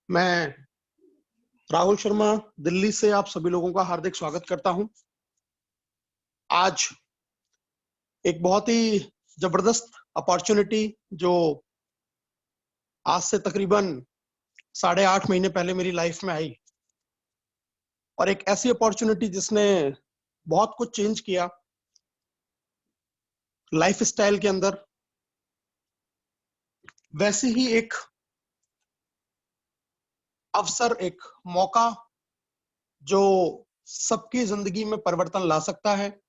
मैं राहुल शर्मा दिल्ली से आप सभी लोगों का हार्दिक स्वागत करता हूं। आज एक बहुत ही जबरदस्त अपॉर्चुनिटी जो आज से तकरीबन 8.5 महीने पहले मेरी लाइफ में आई, और एक ऐसी अपॉर्चुनिटी जिसने बहुत कुछ चेंज किया लाइफ स्टाइल के अंदर। वैसे ही एक अवसर, एक मौका जो सबकी जिंदगी में परिवर्तन ला सकता है,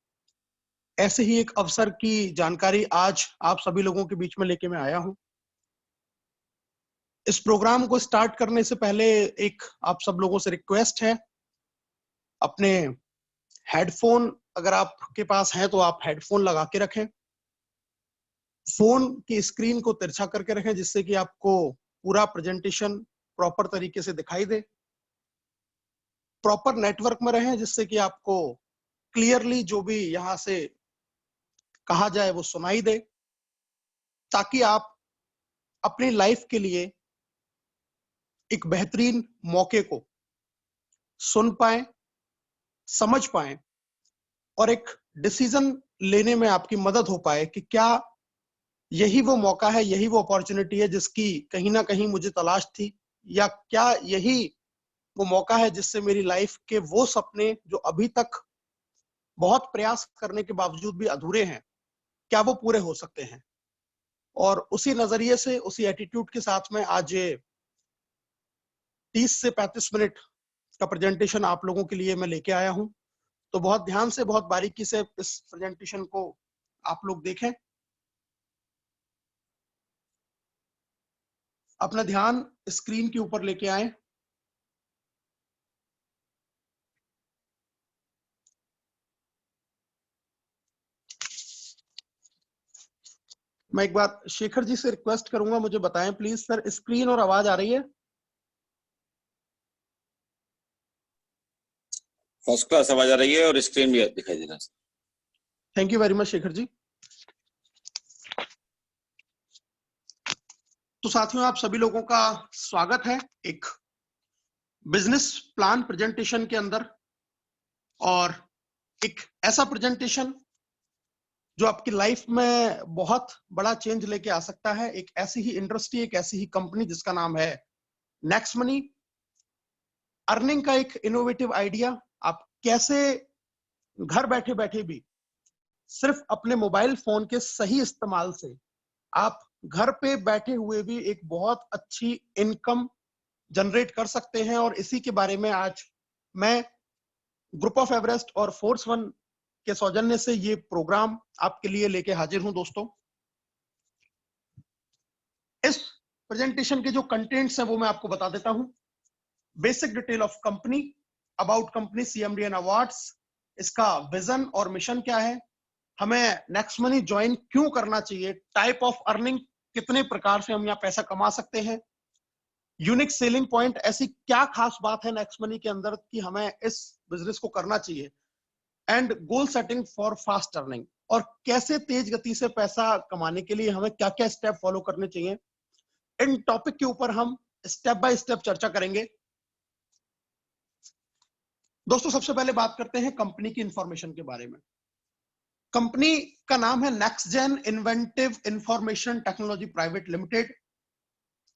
ऐसे ही एक अवसर की जानकारी आज आप सभी लोगों के बीच में लेके मैं आया हूं। इस प्रोग्राम को स्टार्ट करने से पहले एक आप सब लोगों से रिक्वेस्ट है, अपने हेडफोन अगर आपके पास है तो आप हेडफोन लगा के रखें। फोन की स्क्रीन को तिरछा करके रखें जिससे कि आपको पूरा प्रेजेंटेशन प्रॉपर तरीके से दिखाई दे। प्रॉपर नेटवर्क में रहें जिससे कि आपको क्लियरली जो भी यहां से कहा जाए वो सुनाई दे, ताकि आप अपनी लाइफ के लिए एक बेहतरीन मौके को सुन पाए, समझ पाए और एक डिसीजन लेने में आपकी मदद हो पाए कि क्या यही वो मौका है, यही वो अपॉर्चुनिटी है जिसकी कहीं ना कहीं मुझे तलाश थी, या क्या यही वो मौका है जिससे मेरी लाइफ के वो सपने जो अभी तक बहुत प्रयास करने के बावजूद भी अधूरे हैं, क्या वो पूरे हो सकते हैं। और उसी नजरिए से, उसी एटीट्यूड के साथ में आज 30 से 35 मिनट का प्रेजेंटेशन आप लोगों के लिए मैं लेके आया हूं। तो बहुत ध्यान से, बहुत बारीकी से इस प्रेजेंटेशन को आप लोग देखें। अपना ध्यान स्क्रीन के ऊपर लेके आए। मैं एक बार शेखर जी से रिक्वेस्ट करूंगा, मुझे बताएं प्लीज सर, स्क्रीन और आवाज आ रही है? फर्स्ट क्लास आवाज आ रही है और स्क्रीन भी दिखाई दे रहा है। Thank you very much Shekhar ji. तो साथियों, आप सभी लोगों का स्वागत है एक बिजनेस प्लान प्रेजेंटेशन के अंदर, और एक ऐसा प्रेजेंटेशन जो आपकी लाइफ में बहुत बड़ा चेंज लेके आ सकता है। एक ऐसी ही इंडस्ट्री, एक ऐसी ही कंपनी जिसका नाम है नेक्स्ट मनी। अर्निंग का एक इनोवेटिव आइडिया, आप कैसे घर बैठे बैठे भी सिर्फ अपने मोबाइल फोन के सही इस्तेमाल से आप घर पे बैठे हुए भी एक बहुत अच्छी इनकम जनरेट कर सकते हैं। और इसी के बारे में आज मैं ग्रुप ऑफ एवरेस्ट और फोर्स वन के सौजन्य से ये प्रोग्राम आपके लिए लेके हाजिर हूं। दोस्तों, इस प्रेजेंटेशन के जो कंटेंट्स हैं वो मैं आपको बता देता हूं। Basic detail of company, about company, CMD and awards, इसका विजन और मिशन क्या है, हमें नेक्स्ट मनी ज्वाइन क्यों करना चाहिए, टाइप ऑफ अर्निंग, कितने प्रकार से हम यहाँ पैसा कमा सकते हैं, यूनिक सेलिंग पॉइंट, ऐसी क्या खास बात है नेक्स्ट मनी के अंदर कि हमें इस बिजनेस को करना चाहिए, and goal setting for fast earning, और कैसे तेज गति से पैसा कमाने के लिए हमें क्या क्या स्टेप फॉलो करने चाहिए। इन टॉपिक के ऊपर हम स्टेप बाय स्टेप चर्चा करेंगे। दोस्तों, सबसे पहले बात करते हैं कंपनी की इंफॉर्मेशन के बारे में। कंपनी का नाम है next Gen Inventive Information Technology Private Limited.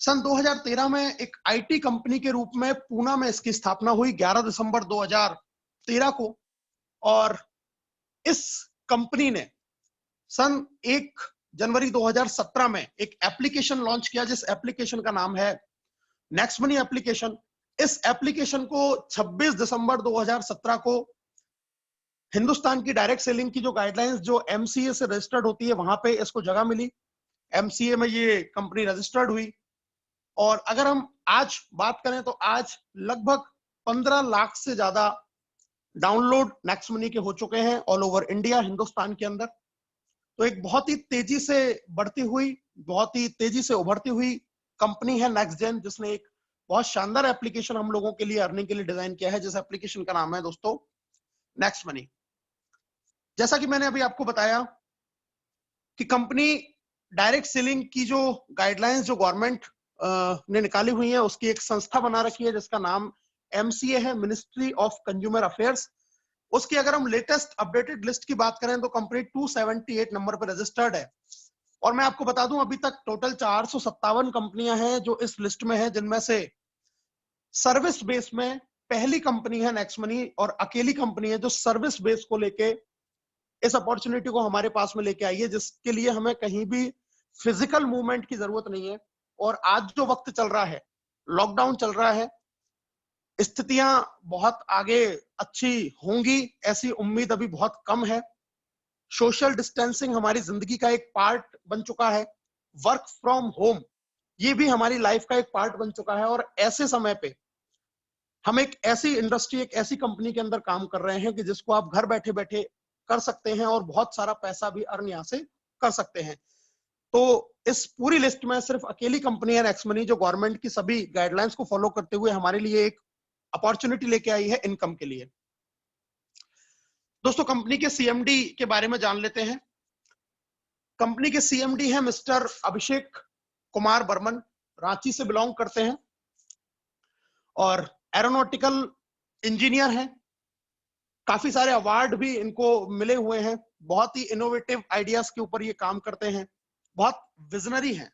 सन 2013 में एक आईटी कंपनी के रूप में पूना में इसकी स्थापना हुई 11 दिसंबर 2013 को। और इस कंपनी ने सन 1 जनवरी 2017 में एक एप्लीकेशन लॉन्च किया जिस एप्लीकेशन का नाम है नेक्स्ट मनी एप्लीकेशन। इस एप्लीकेशन को 26 दिसंबर 2017 को हिंदुस्तान की डायरेक्ट सेलिंग की जो गाइडलाइंस जो एमसीए से रजिस्टर्ड होती है वहां पे इसको जगह मिली। एमसीए में ये कंपनी रजिस्टर्ड हुई। और अगर हम आज बात करें तो आज लगभग 15 लाख से ज्यादा डाउनलोड नेक्स्ट मनी के हो चुके हैं ऑल ओवर इंडिया, हिंदुस्तान के अंदर। तो एक बहुत ही तेजी से बढ़ती हुई, बहुत ही तेजी से उभरती हुई कंपनी है नेक्स्ट जेन, जिसने एक बहुत शानदार एप्लीकेशन हम लोगों के लिए अर्निंग के लिए डिजाइन किया है, जिस एप्लीकेशन का नाम है दोस्तों नेक्स्ट मनी। जैसा कि मैंने अभी आपको बताया कि कंपनी डायरेक्ट सेलिंग की जो गाइडलाइंस जो गवर्नमेंट ने निकाली हुई है, उसकी एक संस्था बना रखी है जिसका नाम MCA है, मिनिस्ट्री ऑफ कंज्यूमर अफेयर्स। उसकी अगर हम लेटेस्ट अपडेटेड लिस्ट की बात करें तो कंपनी 278 नंबर पर रजिस्टर्ड है। और मैं आपको बता दूं अभी तक टोटल 457 कंपनियां हैं जो इस लिस्ट में है, जिनमें से सर्विस बेस में पहली कंपनी है नेक्स्ट मनी, और अकेली कंपनी है जो सर्विस बेस को लेके इस अपॉर्चुनिटी को हमारे पास में लेके आई है, जिसके लिए हमें कहीं भी फिजिकल मूवमेंट की जरूरत नहीं है। और आज जो वक्त चल रहा है, लॉकडाउन चल रहा है, स्थितियां बहुत आगे अच्छी होंगी ऐसी उम्मीद अभी बहुत कम है। सोशल डिस्टेंसिंग हमारी जिंदगी का एक पार्ट बन चुका है, वर्क फ्रॉम होम ये भी हमारी लाइफ का एक पार्ट बन चुका है। और ऐसे समय पे हम एक ऐसी इंडस्ट्री, एक ऐसी कंपनी के अंदर काम कर रहे हैं कि जिसको आप घर बैठे बैठे कर सकते हैं और बहुत सारा पैसा भी अर्न यहां से कर सकते हैं। तो इस पूरी लिस्ट में सिर्फ अकेली कंपनी है नेक्स्ट मनी जो गवर्नमेंट की सभी गाइडलाइंस को फॉलो करते हुए हमारे लिए एक अपॉर्चुनिटी लेके आई है इनकम के लिए। दोस्तों, कंपनी के CMD के बारे में जान लेते हैं। कंपनी के CMD है मिस्टर अभिषेक कुमार बर्मन, रांची से बिलोंग करते हैं और एरोनॉटिकल इंजीनियर हैं। काफी सारे अवार्ड भी इनको मिले हुए हैं, बहुत ही इनोवेटिव आइडियाज के ऊपर ये काम करते हैं, बहुत विजनरी हैं।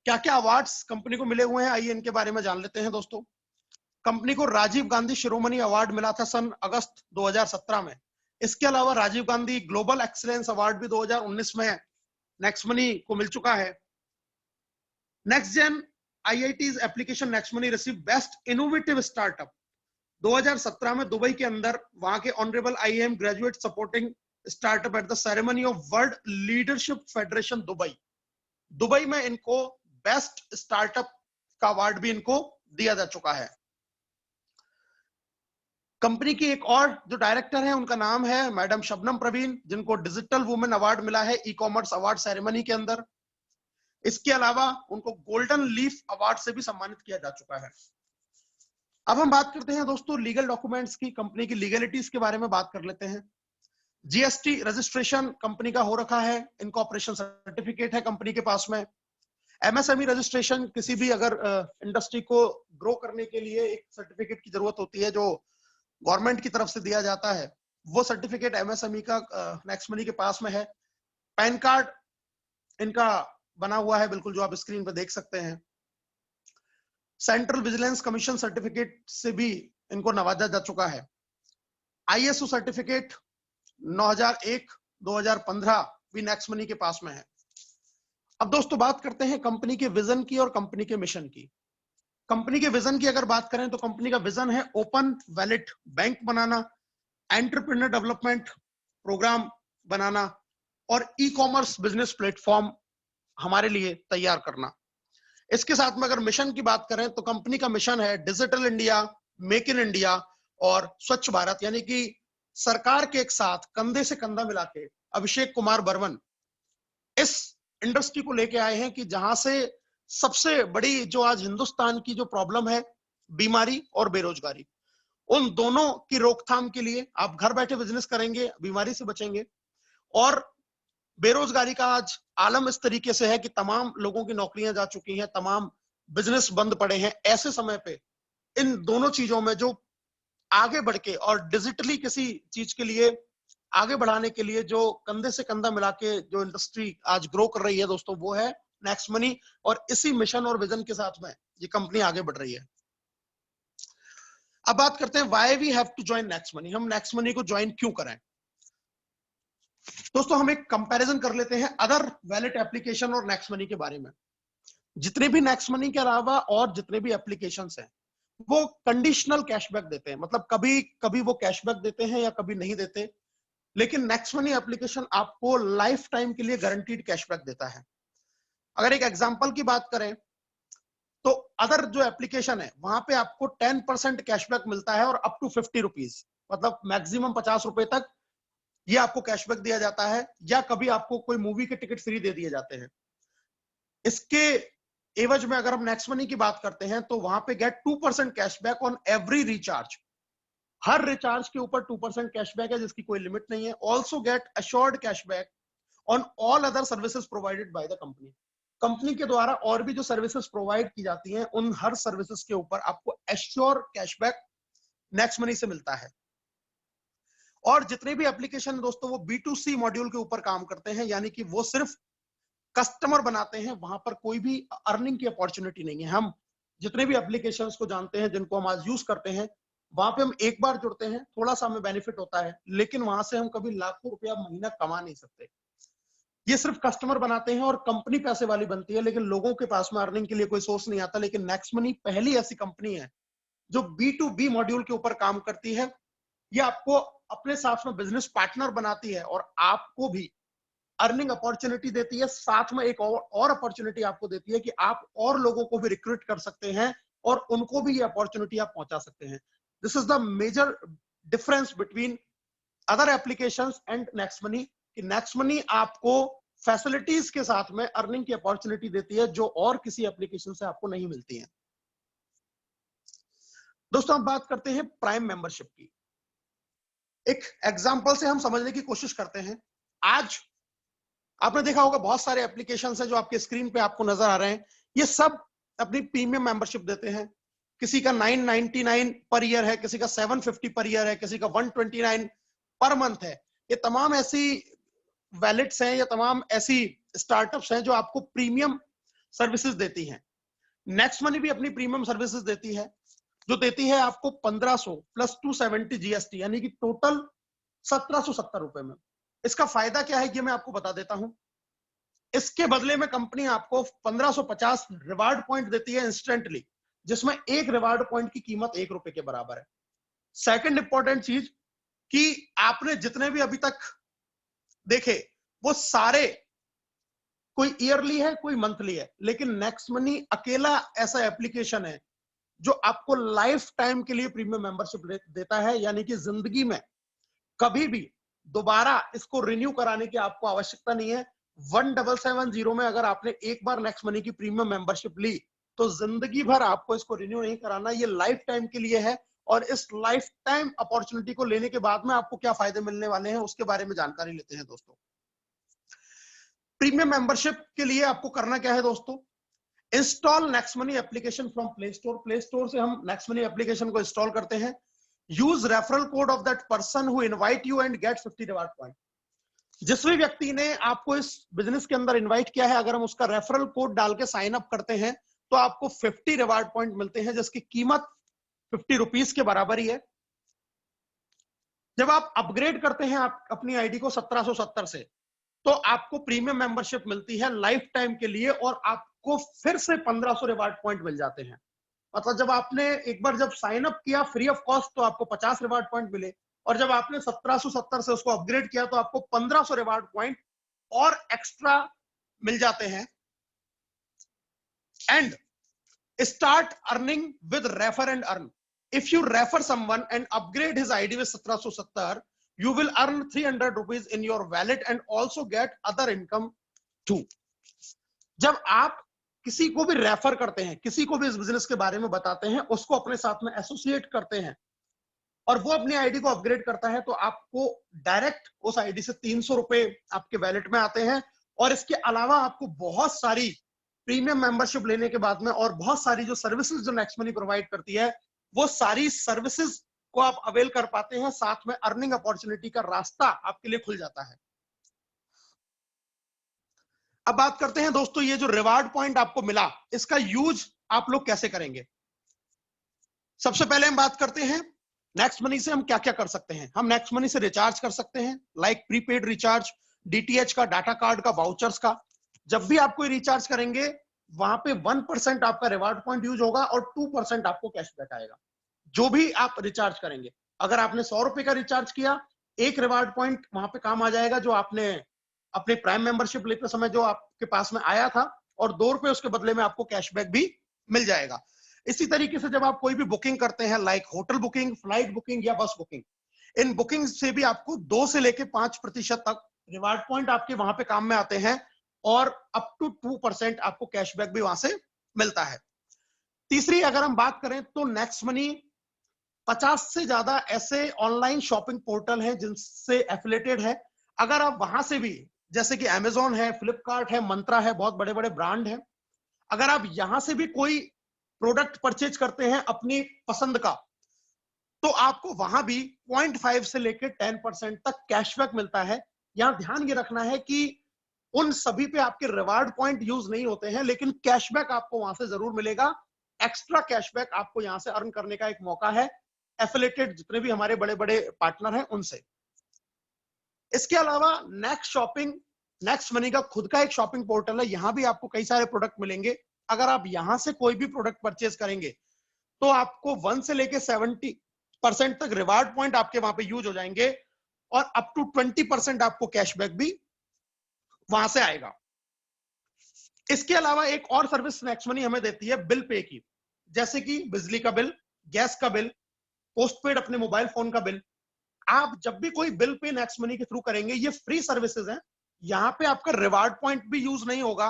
क्या क्या अवार्ड्स कंपनी को मिले हुए हैं, आइए इनके बारे में जान लेते हैं। दोस्तों, कंपनी को राजीव गांधी शिरोमणि अवार्ड मिला था सन अगस्त 2017 में। इसके अलावा Rajiv Gandhi global excellence award भी 2019 में नेक्स्ट मनी को मिल चुका है। Next gen IIT's application Next Money receive best innovative startup 2017 में दुबई के अंदर, वहां के honourable IIM graduate supporting startup at the ceremony of World Leadership Federation Dubai में इनको बेस्ट स्टार्टअप का अवार्ड भी इनको दिया जा चुका है। कंपनी की एक और जो डायरेक्टर है उनका नाम है मैडम शबनम प्रवीण, जिनको डिजिटल वुमेन अवार्ड मिला है ई-कॉमर्स अवार्ड सेरेमनी के अंदर। इसके अलावा उनको गोल्डन लीफ अवार्ड से भी सम्मानित किया जा चुका है। अब हम बात करते हैं दोस्तों लीगल डॉक्यूमेंट्स की, कंपनी की लीगलिटीज के बारे में बात कर लेते हैं। GST रजिस्ट्रेशन कंपनी का हो रखा है, इनकॉर्पोरेशन सर्टिफिकेट है कंपनी के पास में। MSME रजिस्ट्रेशन, किसी भी अगर इंडस्ट्री को ग्रो करने के लिए एक सर्टिफिकेट की जरूरत होती है जो गवर्नमेंट की तरफ से दिया जाता है, वो सर्टिफिकेट MSME का नेक्स्ट मनी के पास में है। पैन कार्ड इनका बना हुआ है बिल्कुल, जो आप स्क्रीन पर देख सकते हैं। सेंट्रल विजिलेंस कमीशन सर्टिफिकेट से भी इनको नवाजा जा चुका है। ISO सर्टिफिकेट 9001-2015 भी नेक्स्ट मनी के पास में है। अब दोस्तों बात करते हैं कंपनी के विजन की और कंपनी के मिशन की। कंपनी के विजन की अगर बात करें तो कंपनी का विजन है ओपन वैलेट बैंक बनाना, एंटरप्रेन्योर डेवलपमेंट प्रोग्राम बनाना और ई-कॉमर्स बिजनेस प्लेटफॉर्म हमारे लिए तैयार करना। इसके साथ में अगर मिशन की बात करें तो कंपनी का मिशन है digital India, make in India और स्वच्छ भारत, यानी कि सरकार के एक साथ कंधे से कंधा मिला के अभिषेक कुमार बर्मन इस इंडस्ट्री को लेके आए हैं कि जहां से सबसे बड़ी जो आज हिंदुस्तान की जो प्रॉब्लम है, बीमारी और बेरोजगारी, उन दोनों की रोकथाम के लिए आप घर बैठे बिजनेस करेंगे, बीमारी से बचेंगे। और बेरोजगारी का आज आलम इस तरीके से है कि तमाम लोगों की नौकरियां जा चुकी हैं, तमाम बिजनेस बंद पड़े हैं। ऐसे समय पे इन दोनों चीजों में जो आगे बढ़ के और डिजिटली किसी चीज के लिए आगे बढ़ाने के लिए जो कंधे से कंधा मिला के जो इंडस्ट्री आज ग्रो कर रही है दोस्तों, वो है नेक्स्ट मनी। और इसी मिशन और विजन के साथ में ये कंपनी आगे बढ़ रही है। अब बात करते हैं why we have to join Next Money, हम नेक्स्ट मनी को ज्वाइन क्यों करें। दोस्तों, हम एक कंपैरिजन कर लेते हैं अदर वैलेट एप्लीकेशन और नेक्स्ट मनी के बारे में। जितने भी नेक्स्ट मनी के अलावा और जितने भी एप्लीकेशंस हैं वो कंडीशनल कैशबैक देते हैं, मतलब कभी कभी वो कैशबैक देते हैं या कभी नहीं देते। लेकिन नेक्स्ट मनी एप्लीकेशन आपको लाइफ टाइम के लिए गारंटीड कैशबैक देता है। अगर एक एग्जांपल की बात करें तो अदर जो एप्लीकेशन है वहां पे आपको 10% कैशबैक मिलता है और अप टू 50 रुपीज, मतलब मैक्सिमम 50 रुपए तक ये आपको कैशबैक दिया जाता है, या कभी आपको कोई मूवी के टिकट फ्री दे दिए जाते हैं। इसके एवज में अगर हम नेक्स्ट मनी की बात करते हैं तो वहां पे get 2% cashback on every recharge, हर रिचार्ज के ऊपर 2% कैशबैक है जिसकी कोई लिमिट नहीं है। Also get assured cashback on all other services provided by the company. Company के द्वारा और भी जो सर्विसेज प्रोवाइड की जाती हैं, उन हर सर्विसेज के ऊपर आपको एश्योर कैशबैक नेक्स्ट मनी से मिलता है। और जितने भी एप्लीकेशन दोस्तों वो B2C मॉड्यूल के ऊपर काम करते हैं, यानी कि वो सिर्फ कस्टमर बनाते हैं, वहां पर कोई भी अर्निंग की अपॉर्चुनिटी नहीं है। हम जितने भी एप्लीकेशंस को जानते हैं, जिनको हम आज यूज करते हैं, वहां पे हम एक बार जुड़ते हैं, थोड़ा सा हमें बेनिफिट होता है, लेकिन वहां से हम कभी लाखों रुपया महीना कमा नहीं सकते। ये सिर्फ कस्टमर बनाते हैं और कंपनी पैसे वाली बनती है, लेकिन लोगों के पास में अर्निंग के लिए कोई सोर्स नहीं आता। लेकिन नेक्स्ट मनी पहली ऐसी कंपनी है जो B2B मॉड्यूल के ऊपर काम करती है। ये आपको अपने साथ में बिजनेस पार्टनर बनाती है और आपको भी अर्निंग अपॉर्चुनिटी देती है। साथ में एक और अपॉर्चुनिटी आपको देती है कि आप और लोगों को भी रिक्रूट कर सकते हैं और उनको भी ये अपॉर्चुनिटी आप पहुंचा सकते हैं। This is the major difference between other applications and Next Money, कि नेक्स्ट मनी आपको फैसिलिटीज के साथ में अर्निंग की अपॉर्चुनिटी देती है जो और किसी एप्लीकेशन से आपको नहीं मिलती है। दोस्तों, हम बात करते हैं प्राइम मेंबरशिप की। एक एग्जांपल से हम समझने की कोशिश करते हैं। आज आपने देखा होगा बहुत सारे एप्लीकेशंस हैं जो आपके स्क्रीन पे आपको नजर आ रहे हैं। ये सब अपनी प्रीमियम मेंबरशिप देते हैं। किसी का 999 पर ईयर है, किसी का 750 पर ईयर है, किसी का 129 पर मंथ है। ये तमाम ऐसी वैलेट्स हैं, या तमाम ऐसी स्टार्टअप्स हैं जो आपको प्रीमियम सर्विसेज देती हैं। नेक्स्ट मनी भी अपनी प्रीमियम सर्विसेज देती है, जो देती है आपको 1500 प्लस 270 GST, यानी कि टोटल 1770 रुपए में। इसका फायदा क्या है ये मैं आपको बता देता हूं। इसके बदले में कंपनी आपको 1550 रिवार्ड पॉइंट देती है इंस्टेंटली, जिसमें एक रिवार्ड पॉइंट की कीमत 1 रुपए के बराबर है। सेकंड इंपॉर्टेंट चीज कि आपने जितने भी अभी तक देखे वो सारे कोई ईयरली है, कोई मंथली है, लेकिन नेक्स्ट मनी अकेला ऐसा एप्लीकेशन है जो आपको लाइफ टाइम के लिए प्रीमियम मेंबरशिप देता है, यानी कि जिंदगी में कभी भी दोबारा इसको रिन्यू कराने की आपको आवश्यकता नहीं है। 1770 में अगर आपने एक बार नेक्स्ट मनी की प्रीमियम मेंबरशिप ली तो जिंदगी भर आपको इसको रिन्यू नहीं कराना, ये लाइफ टाइम के लिए है। और इस लाइफ टाइम अपॉर्चुनिटी को लेने के बाद में आपको क्या फायदे मिलने वाले हैं उसके बारे में जानकारी लेते हैं दोस्तों। प्रीमियम मेंबरशिप के लिए आपको करना क्या है दोस्तों? Install Next Money application from Play Store. Play Store से हम नेक्स्ट मनी एप्लीकेशन को इंस्टॉल करते हैं। Use referral code of that person who invite you and get 50 reward point. जिस भी व्यक्ति ने आपको इस बिजनेस के अंदर इनवाइट किया है, अगर हम उसका रेफरल कोड डाल के साइन अप करते हैं तो आपको 50 रिवार्ड पॉइंट मिलते हैं, जिसकी कीमत 50 रुपीस के बराबर ही है। जब आप अपग्रेड करते हैं आप अपनी आईडी को 1770 से, तो आपको प्रीमियम मेंबरशिप मिलती है लाइफ टाइम के लिए, और आपको फिर से 1500 रिवार्ड पॉइंट मिल जाते हैं। मतलब जब आपने एक बार जब साइन अप किया फ्री ऑफ कॉस्ट तो आपको 50 रिवार्ड पॉइंट मिले, और जब आपने 1770 से उसको अपग्रेड किया तो आपको 1500 रिवार्ड पॉइंट और एक्स्ट्रा मिल जाते हैं। And start earning with refer and earn. If you refer someone and upgrade his ID with 1770, you will earn 300 rupees in your wallet and also get other income too. जब आप किसी को भी refer करते हैं, किसी को भी इस बिजनेस के बारे में बताते हैं, उसको अपने साथ में एसोसिएट करते हैं और वो अपनी आईडी को अपग्रेड करता है, तो आपको डायरेक्ट उस आईडी से 300 रुपए आपके वैलेट में आते हैं। और इसके अलावा आपको बहुत सारी प्रीमियम मेंबरशिप लेने के बाद में और बहुत सारी जो सर्विसेज जो नेक्स्ट मनी प्रोवाइड करती है, वो सारी सर्विसेज को आप अवेल कर पाते हैं। साथ में अर्निंग अपॉर्चुनिटी का रास्ता आपके लिए खुल जाता है। अब बात करते हैं दोस्तों, ये जो रिवार्ड पॉइंट आपको मिला, इसका यूज आप लोग कैसे करेंगे। सबसे पहले हम बात करते हैं नेक्स्ट मनी से हम क्या क्या कर सकते हैं। हम नेक्स्ट मनी से रिचार्ज कर सकते हैं, लाइक प्रीपेड रिचार्ज, डीटीएच का, डाटा कार्ड का, वाउचर्स का। जब भी आप कोई रिचार्ज करेंगे वहां पे 1% आपका रिवार्ड पॉइंट यूज होगा और 2% आपको कैशबैक आएगा। जो भी आप रिचार्ज करेंगे, अगर आपने 100 रुपए का रिचार्ज किया, एक रिवार्ड पॉइंट वहां पे काम आ जाएगा जो आपने अपने प्राइम मेंबरशिप लेते समय जो आपके पास में आया था, और 2 रुपए उसके बदले में आपको कैशबैक भी मिल जाएगा। इसी तरीके से जब आप कोई भी बुकिंग करते हैं, like hotel booking, flight booking या बस बुकिंग, इन बुकिंग से भी आपको 2 से लेके 5% तक रिवार्ड पॉइंट आपके वहां पे काम में आते हैं, और अप टू 2% आपको कैशबैक भी वहां से मिलता है। तीसरी अगर हम बात करें तो नेक्स्ट मनी 50 से ज्यादा ऐसे ऑनलाइन शॉपिंग पोर्टल हैं जिनसे एफिलेटेड है। अगर आप वहां से भी जैसे कि Amazon है, फ्लिपकार्ट है, मंत्रा है, बहुत बड़े बड़े ब्रांड हैं। अगर आप यहां से भी कोई प्रोडक्ट परचेज करते हैं अपनी पसंद का, तो आपको वहां भी 0.5 से लेकर 10% तक कैशबैक मिलता है। यहां ध्यान ये रखना है कि उन सभी पे आपके रिवार्ड पॉइंट यूज नहीं होते हैं, लेकिन कैशबैक आपको वहां से जरूर मिलेगा। एक्स्ट्रा कैशबैक आपको यहां से अर्न करने का एक मौका है एफिलिएटेड जितने भी हमारे बड़े बड़े पार्टनर हैं उनसे। इसके अलावा नेक्स्ट शॉपिंग, नेक्स्ट मनी का खुद का एक शॉपिंग पोर्टल है, यहां भी आपको कई सारे प्रोडक्ट मिलेंगे। अगर आप यहां से कोई भी प्रोडक्ट परचेज करेंगे तो आपको 1 से लेके 70% तक रिवार्ड पॉइंट आपके वहां पे यूज हो जाएंगे और अप टू 20% आपको कैशबैक भी वहां से आएगा। इसके अलावा एक और सर्विस नेक्स्ट मनी हमें देती है बिल पे की, जैसे कि बिजली का बिल, गैस का बिल, पोस्टपेड अपने मोबाइल फोन का बिल। आप जब भी कोई बिल पे नेक्स्ट मनी के थ्रू करेंगे, ये फ्री सर्विसेज हैं, यहां पे आपका रिवार्ड पॉइंट भी यूज नहीं होगा,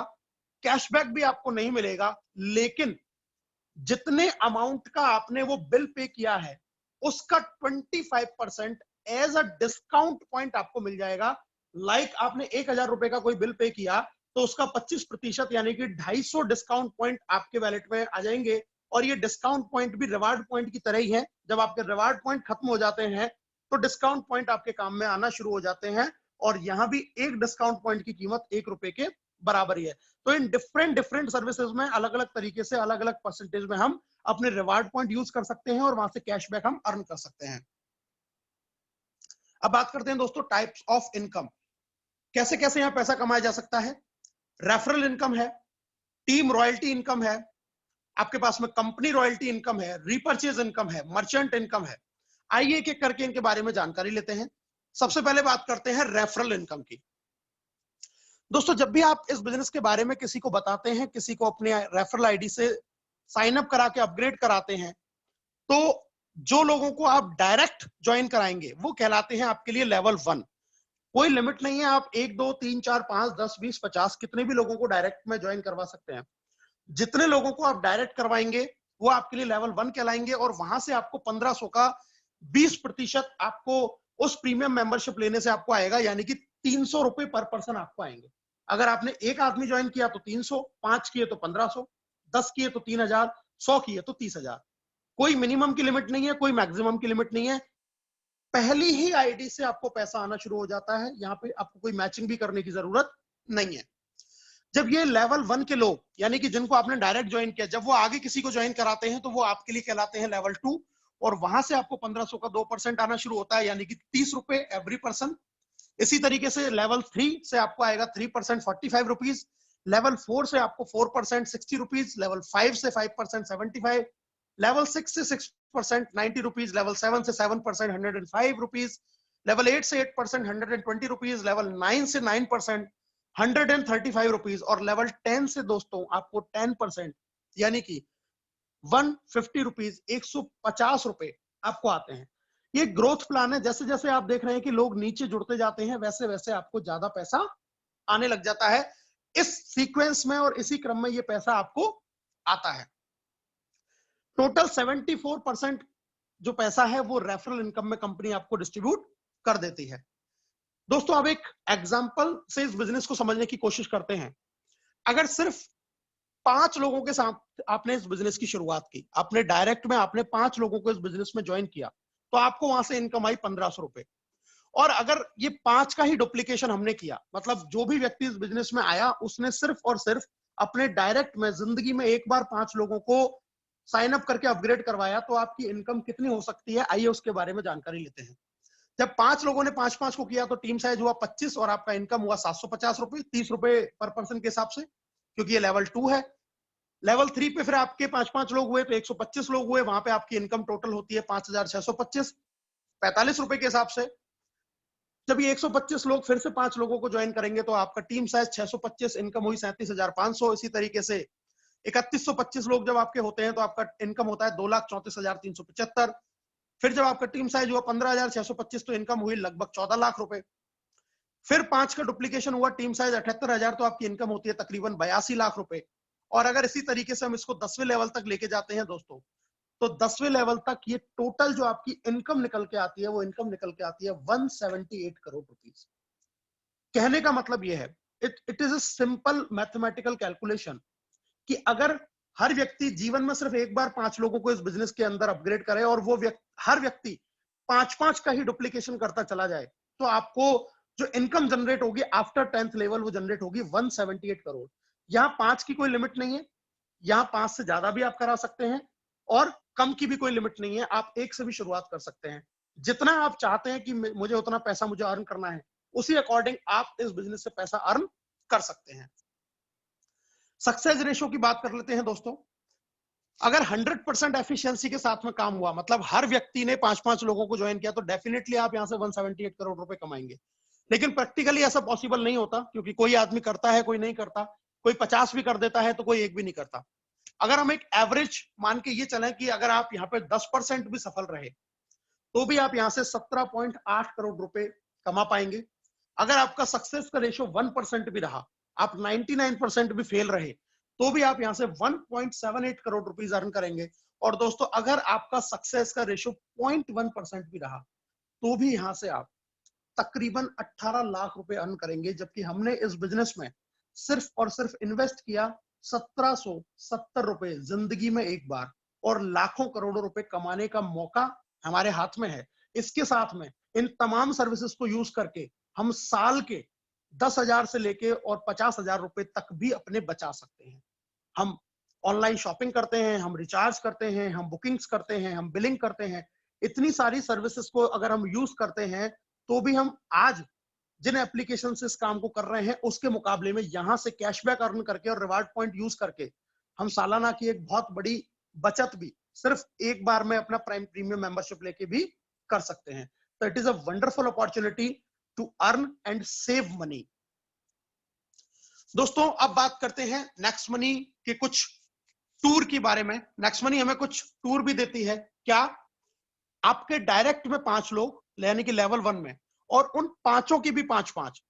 कैशबैक भी आपको नहीं मिलेगा, लेकिन जितने अमाउंट का आपने वो बिल पे किया है उसका 25% एज अ डिस्काउंट पॉइंट आपको मिल जाएगा। लाइक आपने 1000 रुपए का कोई बिल पे किया तो उसका 25% यानी कि 250 डिस्काउंट पॉइंट आपके वैलेट में आ जाएंगे। और ये डिस्काउंट पॉइंट भी रिवार्ड पॉइंट की तरह ही है, जब आपके रिवार्ड पॉइंट खत्म हो जाते हैं तो डिस्काउंट पॉइंट आपके काम में आना शुरू हो जाते हैं। और यहां भी एक डिस्काउंट पॉइंट की कीमत 1 रुपए के बराबर ही है। तो इन डिफरेंट डिफरेंट सर्विसेज में अलग अलग तरीके से अलग अलग परसेंटेज में हम अपने रिवार्ड पॉइंट यूज कर सकते हैं और वहां से कैशबैक हम अर्न कर सकते हैं। अब बात करते हैं दोस्तों टाइप्स ऑफ इनकम, कैसे कैसे यहां पैसा कमाया जा सकता है। रेफरल इनकम है, टीम रॉयल्टी इनकम है, आपके पास में कंपनी रॉयल्टी इनकम है, रीपर्चेज इनकम है, मर्चेंट इनकम है। आइए एक एक करके इनके बारे में जानकारी लेते हैं। सबसे पहले बात करते हैं रेफरल इनकम की। दोस्तों जब भी आप इस बिजनेस के बारे में किसी को बताते हैं, किसी को अपने रेफरल आईडी से साइन अप करा के अपग्रेड कराते हैं, तो जो लोगों को आप डायरेक्ट ज्वाइन कराएंगे वो कहलाते हैं आपके लिए लेवल 1। कोई लिमिट नहीं है, आप 1 2 3 4 5 10 20 50 कितने भी लोगों को डायरेक्ट में ज्वाइन करवा सकते हैं। जितने लोगों को आप डायरेक्ट करवाएंगे वो आपके लिए लेवल 1 कहलाएंगे और वहां से आपको 1500 का 20% आपको उस प्रीमियम मेंबरशिप लेने से आपको आएगा, यानी कि 300 रुपए पर पर्सन आपको आएंगे। अगर आपने एक आदमी ज्वाइन किया तो 300, 5 किए तो 1500, 10 किए तो 3000, 100 किए तो 30,000। कोई मिनिमम की लिमिट नहीं है, कोई मैक्सिमम की लिमिट नहीं है। पहली ही आईडी से आपको पैसा आना शुरू हो जाता है, यहाँ पे आपको कोई मैचिंग भी करने की जरूरत नहीं है। जब ये लेवल 1 के लोग, यानी कि जिनको आपने डायरेक्ट ज्वाइन किया, जब वो आगे किसी को ज्वाइन कराते हैं तो वो आपके लिए कहलाते हैं लेवल 2 और वहां से आपको 1500 का 2% आना शुरू होता है, यानी कि 30 रुपए एवरी पर्सन। इसी तरीके से लेवल 3 से आपको आएगा 3% 45 रुपीज, लेवल 4 से आपको 4% 60 रुपीज, लेवल 5 से 5% 75, लेवल 6 से 6% 90 रुपीज, लेवल 7 से 7% 105 रुपीज, लेवल 8 से 8% 120 रुपीज, लेवल 9 से 9% 135 रुपीज और लेवल 10 से दोस्तों आपको 10% यानी कि 150 रुपीज 150 रुपए आपको आते हैं। ये ग्रोथ प्लान है, जैसे जैसे आप देख रहे हैं कि लोग नीचे जुड़ते जाते हैं वैसे वैसे आपको ज्यादा पैसा आने लग जाता है। इस सीक्वेंस में और इसी क्रम में ये पैसा आपको आता है। टोटल 74% जो पैसा है वो रेफरल इनकम में कंपनी आपको डिस्ट्रीब्यूट कर देती है। दोस्तों अब एक एग्जांपल से इस बिजनेस को समझने की कोशिश करते हैं। अगर सिर्फ 5 लोगों के साथ आपने इस बिजनेस की शुरुआत की, आपने डायरेक्ट में आपने 5 लोगों को इस बिजनेस में ज्वाइन किया, तो आपको वहां से इनकम आई 1500 रुपए। और अगर ये 5 का ही डुप्लीकेशन हमने किया, मतलब जो भी व्यक्ति इस बिजनेस में आया उसने सिर्फ और सिर्फ अपने डायरेक्ट में जिंदगी में एक बार 5 लोगों को साइन अप करके अपग्रेड करवाया, तो आपकी इनकम कितनी हो सकती है, आइए उसके बारे में जानकारी लेते हैं। जब 5 लोगों ने 5-5 को किया तो टीम साइज हुआ 25 और आपका इनकम हुआ 750 रुपए, 30 रुपए पर पर्सन के हिसाब से, क्योंकि ये लेवल 2 है। लेवल 3 पे फिर आपके 5-5 लोग हुए तो 125 लोग हुए, वहां पे आपकी इनकम टोटल होती है 5625, 45 रुपए के हिसाब से। जब ये 125 लोग फिर से 5 लोगों को ज्वाइन करेंगे तो आपका टीम साइज 625, इनकम हुई 37,500। इसी तरीके से 3125 लोग जब आपके होते हैं तो आपका इनकम होता है 2,34,375। फिर जब आपका टीम साइज हुआ 15,625 तो इनकम हुई लगभग 14 लाख रुपए। फिर 5 का डुप्लीकेशन हुआ, टीम साइज 78,000 तो आपकी इनकम होती है तकरीबन 82 लाख रुपए। और अगर इसी तरीके से हम इसको 10वें लेवल तक लेके जाते हैं दोस्तों, तो 10वें लेवल तक ये टोटल जो आपकी इनकम निकल के आती है वो इनकम निकल के आती है 178 करोड़ रुपीस। कहने का मतलब यह है, it is a simple mathematical calculation कि अगर हर व्यक्ति जीवन में सिर्फ एक बार 5 लोगों को इस बिजनेस के अंदर अपग्रेड करे और वो हर व्यक्ति 5-5 का ही डुप्लीकेशन करता चला जाए, तो आपको जो इनकम जनरेट होगी आफ्टर 10th लेवल वो जनरेट होगी 178 करोड़। यहाँ 5 की कोई लिमिट नहीं है, यहाँ 5 से ज्यादा भी आप करा सकते हैं और कम की भी कोई लिमिट नहीं है, आप 1 से भी शुरुआत कर सकते हैं। जितना आप चाहते हैं कि मुझे उतना पैसा मुझे अर्न करना है, उसी अकॉर्डिंग आप इस बिजनेस से पैसा अर्न कर सकते हैं। सक्सेस रेशियो की बात कर लेते हैं दोस्तों। अगर 100% एफिशिएंसी के साथ में काम हुआ, मतलब हर व्यक्ति ने 5-5 लोगों को ज्वाइन किया, तो डेफिनेटली आप यहां से 178 करोड़ रुपए कमाएंगे। लेकिन प्रैक्टिकली ऐसा पॉसिबल नहीं होता, क्योंकि कोई आदमी करता है, कोई नहीं करता, कोई 50 भी कर देता है तो कोई 1 भी नहीं करता। अगर हम एक एवरेज मान के ये चलें कि अगर आप यहाँ पे 10% भी सफल रहे, तो भी आप यहाँ से 17.8 करोड़ रुपए कमा पाएंगे। अगर आपका सक्सेस का रेशियो 1% भी रहा, आप 99% भी फेल रहे, तो भी आप यहाँ से 1.78 करोड़ रुपीस अर्न करेंगे। और दोस्तों, अगर आपका सक्सेस का रेशियो 0.1% भी रहा, तो भी यहाँ से आप तकरीबन 18 लाख रुपए अर्न करेंगे, जबकि हमने इस बिजनेस में सिर्फ और सिर्फ इन्वेस्ट किया 1770 रुपए जिंदगी में एक बार, और लाखों करोड़ों रुपए कमाने का मौका हमारे हाथ में है। इसके साथ में इन तमाम सर्विसेज को यूज करके हम साल के 10,000 से लेके और 50,000 रुपए तक भी अपने बचा सकते हैं। हम ऑनलाइन शॉपिंग करते हैं, हम रिचार्ज करते हैं, हम बुकिंग्स करते हैं, हम बिलिंग करते हैं। इतनी सारी सर्विसेज को अगर हम यूज करते हैं, तो भी हम आज जिन एप्लीकेशन से इस काम को कर रहे हैं, उसके मुकाबले में यहां से कैशबैक अर्न करके और रिवार्ड पॉइंट यूज करके हम सालाना की एक बहुत बड़ी बचत भी सिर्फ एक बार में अपना प्राइम प्रीमियम मेंबरशिप लेके भी कर सकते हैं। तो it is a wonderful opportunity to earn and save money. दोस्तों, अब बात करते हैं नेक्स्ट मनी के कुछ टूर के बारे में। नेक्स्ट मनी हमें कुछ टूर भी देती है। क्या? आपके डायरेक्ट में 5 लोग, यानी कि लेवल 1 में, और उन 5 की भी 5-5,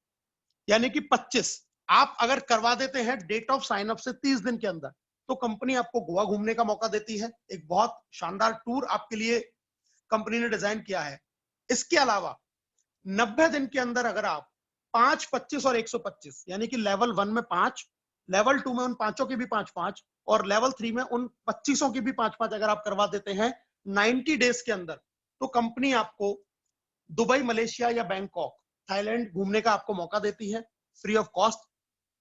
यानी कि 25 आप अगर करवा देते हैं डेट ऑफ साइन अप से 30 दिन के अंदर, तो कंपनी आपको गोवा घूमने का मौका देती है। एक बहुत शानदार टूर आपके लिए कंपनी ने डिजाइन किया है। इसके अलावा 90 दिन के अंदर अगर आप 5, 25 और 125, यानी कि लेवल 1 में 5, लेवल 2 में उन 5 की भी 5-5 और लेवल 3 में उन 25 की भी 5-5 अगर आप करवा देते हैं 90 डेज के अंदर, तो कंपनी आपको दुबई, मलेशिया या बैंकॉक, थाईलैंड घूमने का आपको मौका देती है फ्री ऑफ कॉस्ट।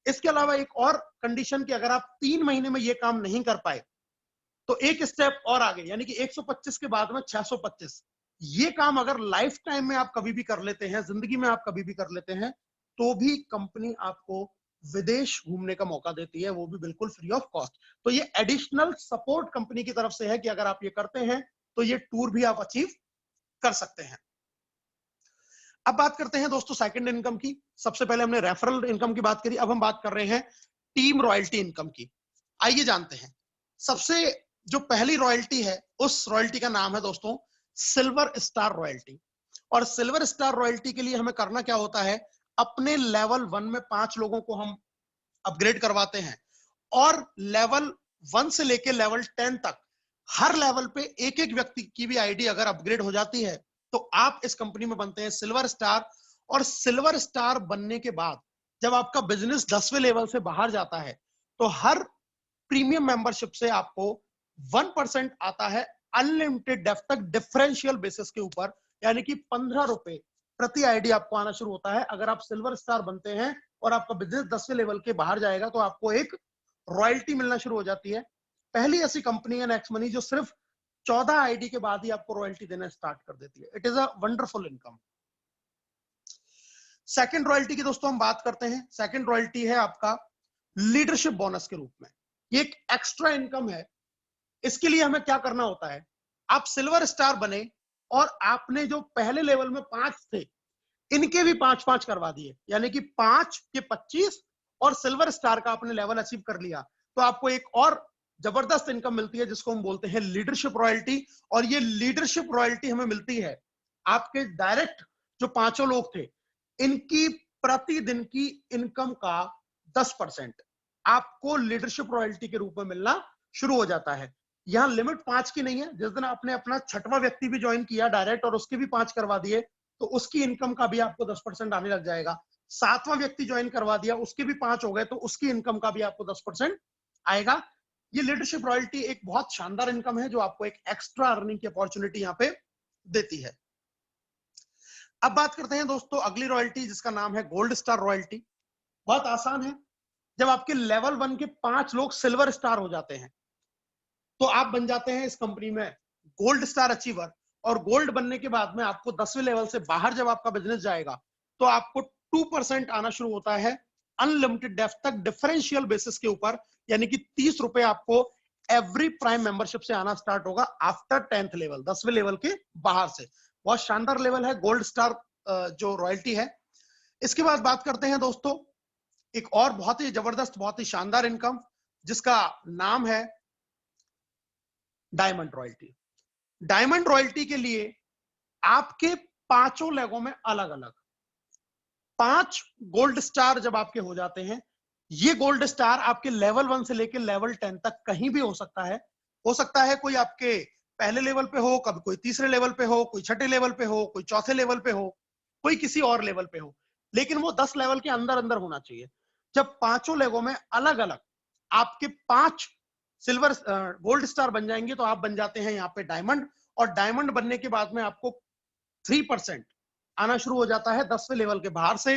इसके अलावा एक और कंडीशन कि अगर आप 3 महीने में ये काम नहीं कर पाए, तो एक स्टेप और आगे, यानी कि 125 के बाद में 625, ये काम अगर लाइफ टाइम में आप कभी भी कर लेते हैं, जिंदगी में आप कभी भी कर लेते हैं, तो भी कंपनी आपको विदेश घूमने का मौका देती है, वो भी बिल्कुल फ्री ऑफ कॉस्ट। तो ये एडिशनल सपोर्ट कंपनी की तरफ से है कि अगर आप ये करते हैं तो ये टूर भी आप अचीव कर सकते हैं। अब बात करते हैं दोस्तों सेकंड इनकम की। सबसे पहले हमने रेफरल इनकम की बात करी, अब हम बात कर रहे हैं टीम रॉयल्टी इनकम की। आइए जानते हैं। सबसे जो पहली रॉयल्टी है, उस रॉयल्टी का नाम है दोस्तों सिल्वर स्टार रॉयल्टी। और सिल्वर स्टार रॉयल्टी के लिए हमें करना क्या होता है, अपने लेवल 1 में 5 लोगों को हम अपग्रेड करवाते हैं, और लेवल 1 से लेके लेवल 10 तक हर लेवल पे एक एक व्यक्ति की भी आईडी अगर अपग्रेड हो जाती है, तो आप इस कंपनी में बनते हैं सिल्वर स्टार। और सिल्वर स्टार बनने के बाद जब आपका बिजनेस 10वें लेवल से बाहर जाता है, तो हर प्रीमियम मेंबरशिप से आपको 1% आता है अनलिमिटेड डेफ तक डिफरेंशियल बेसिस के ऊपर, यानी कि 15 रुपए प्रति आईडी आपको आना शुरू होता है। अगर आप सिल्वर स्टार बनते हैं और आपका बिजनेस 10वें लेवल के बाहर जाएगा, तो आपको एक रॉयल्टी मिलना शुरू हो जाती है। पहली ऐसी कंपनी है नेक्स्ट मनी जो सिर्फ 14 आईडी के बाद ही आपको रॉयल्टी देना स्टार्ट कर देती है। It is a wonderful income. Second royalty की दोस्तों हम बात करते हैं। सेकंड रॉयल्टी है आपका लीडरशिप बोनस के रूप में। ये एक एक्स्ट्रा इनकम है। इसके लिए हमें क्या करना होता है, आप सिल्वर स्टार बने और आपने जो पहले लेवल में 5 थे, इनके भी 5-5 करवा दिए, यानी कि 5 के 25 और सिल्वर स्टार का आपने लेवल अचीव कर लिया, तो आपको एक और जबरदस्त इनकम मिलती है जिसको हम बोलते हैं लीडरशिप रॉयल्टी। और ये लीडरशिप रॉयल्टी हमें मिलती है आपके डायरेक्ट जो 5 लोग थे, इनकी प्रतिदिन की इनकम का 10% आपको लीडरशिप रॉयल्टी के रूप में मिलना शुरू हो जाता है। यहां लिमिट 5 की नहीं है। जिस दिन आपने अपना 6वां व्यक्ति भी ज्वाइन किया डायरेक्ट और उसके भी 5 करवा दिए, तो उसकी इनकम का भी आपको 10% आने लग जाएगा। 7वां व्यक्ति ज्वाइन करवा दिया, उसके भी 5 हो गए, तो उसकी इनकम का भी आपको 10% आएगा। ये लीडरशिप रॉयल्टी एक बहुत शानदार इनकम है जो आपको एक एक्स्ट्रा अर्निंग की अपॉर्चुनिटी यहाँ पे देती है। अब बात करते हैं दोस्तों अगली रॉयल्टी, जिसका नाम है गोल्ड स्टार रॉयल्टी। बहुत आसान है, जब आपके लेवल 1 के 5 लोग सिल्वर स्टार हो जाते हैं तो आप बन जाते हैं इस कंपनी में गोल्ड स्टार अचीवर। और गोल्ड बनने के बाद में आपको 10वें लेवल से बाहर जब आपका बिजनेस जाएगा तो आपको 2% आना शुरू होता है अनलिमिटेड डेप्थ तक डिफरेंशियल बेसिस के ऊपर, यानी कि 30 रुपए आपको एवरी प्राइम मेंबरशिप से आना स्टार्ट होगा आफ्टर 10th लेवल, 10वें लेवल के बाहर से। बहुत शानदार लेवल है गोल्ड स्टार जो रॉयल्टी है। इसके बाद बात करते हैं दोस्तों एक और बहुत ही जबरदस्त, बहुत ही शानदार इनकम, जिसका नाम है डायमंड रॉयल्टी। डायमंड रॉयल्टी के लिए आपके 5 लेगों में अलग अलग 5 गोल्ड स्टार जब आपके हो जाते हैं, ये गोल्ड स्टार आपके लेवल 1 से लेकर लेवल 10 तक कहीं भी हो सकता है। हो सकता है कोई आपके पहले लेवल पे हो, कभी कोई तीसरे लेवल पे हो, कोई छठे लेवल पे हो, कोई चौथे लेवल पे हो, कोई किसी और लेवल पे हो, लेकिन वो 10 लेवल के अंदर अंदर होना चाहिए। जब 5 लेगों में अलग अलग आपके 5 सिल्वर गोल्ड स्टार बन जाएंगे तो आप बन जाते हैं यहाँ पे डायमंड। और डायमंड बनने के बाद में आपको 3% आना शुरू हो जाता है 10वें लेवल के बाहर से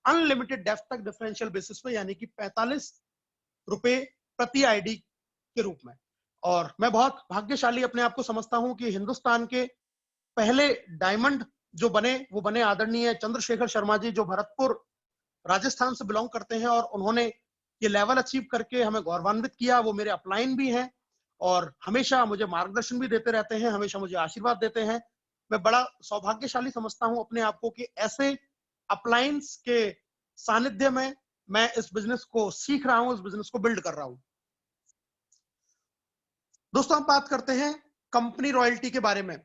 अनलिमिटेड डेप्थ तक डिफरेंशियल बेसिस पे, यानी कि 45 रुपए प्रति आईडी के रूप में। और मैं बहुत भाग्यशाली अपने आप को समझता हूं कि हिंदुस्तान के पहले डायमंड जो बने वो बने आदरणीय चंद्रशेखर शर्मा जी, जो भरतपुर राजस्थान से बिलोंग करते हैं, और उन्होंने ये लेवल अचीव करके हमें गौरवान्वित किया। वो मेरे अपलाइन भी हैं और हमेशा मुझे मार्गदर्शन भी देते रहते हैं, हमेशा मुझे आशीर्वाद देते हैं। मैं बड़ा सौभाग्यशाली समझता हूं अपने आप को कि ऐसे अपलाइंस के सानिध्य में मैं इस बिजनेस को सीख रहा हूं, इस बिजनेस को बिल्ड कर रहा हूं। दोस्तों हम बात करते हैं कंपनी रॉयल्टी के बारे में।